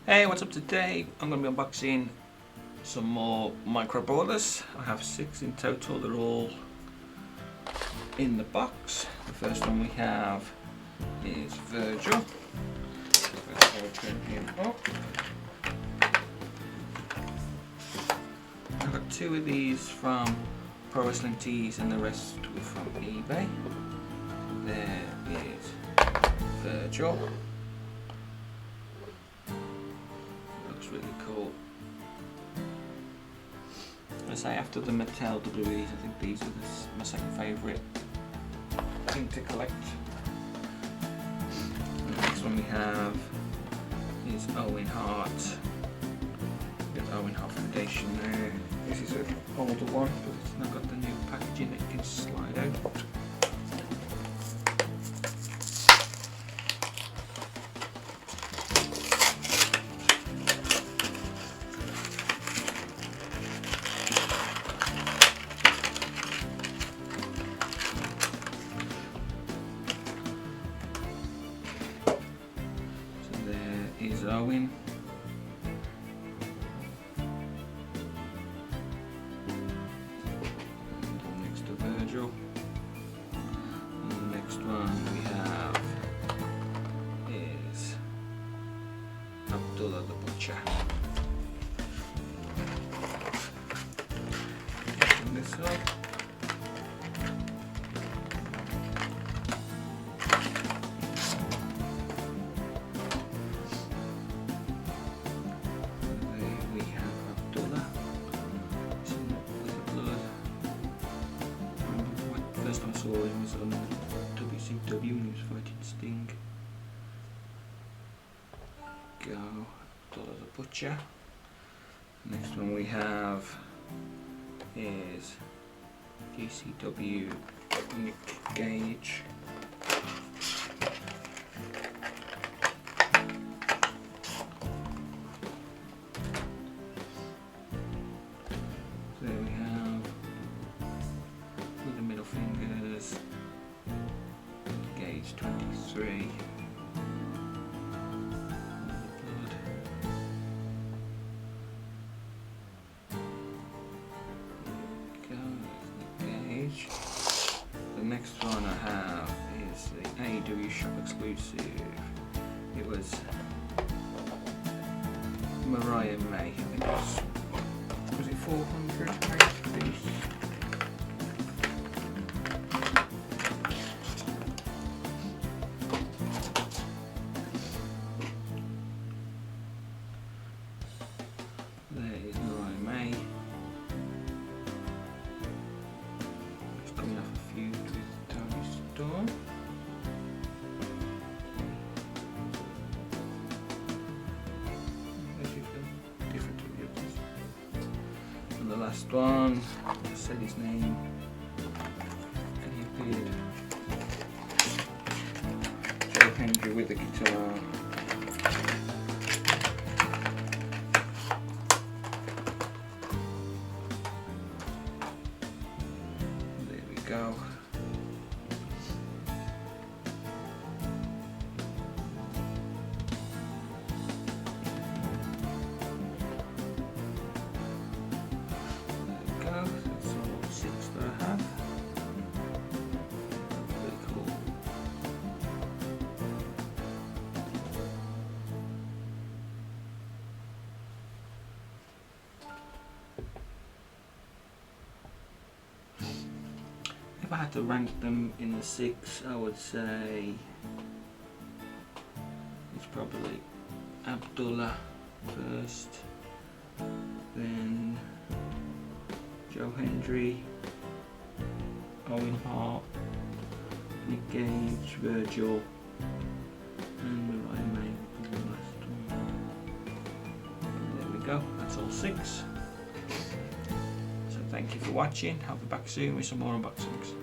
Hey, what's up today? I'm going to be unboxing some more micro brawlers. I have 6 in total. They're all in the box. The first one we have is Virgil. Let's open him up. I've got 2 of these from Pro Wrestling Tees and the rest were from eBay. There is Virgil. Really cool. I say after the Mattel WEs, I think these are my second favourite thing to collect. The next one we have is Owen Hart. We've got Owen Hart Foundation there. This is an older one, but it's not got the new packaging that you can slide out. Is Owen. Next to Virgil. And the next one we have is Abdullah the Butcher. Open this up. First time I saw him was on WCW when he was fighting Sting. Go, Abdullah the Butcher. Next one we have is GCW Nick Gage. There we have with the middle fingers, Gauge 23. Gauge. The next one I have is the AEW shop exclusive. It was Mariah May. I think was it 400 piece? There is Mariah May. It's coming off a feud with Tony Storm. Different to the others. And the last one, I said his name, and he appeared. Joe Hendry with the guitar. Go. There we go. That's all 6 that I have. Very cool. If I had to rank them in the 6, I would say it's probably Abdullah first, then Joe Hendry, Owen Hart, Nick Gage, Virgil, and Mariah May for the last one. And there we go, that's all 6. Thank you for watching. I'll be back soon with some more unboxings.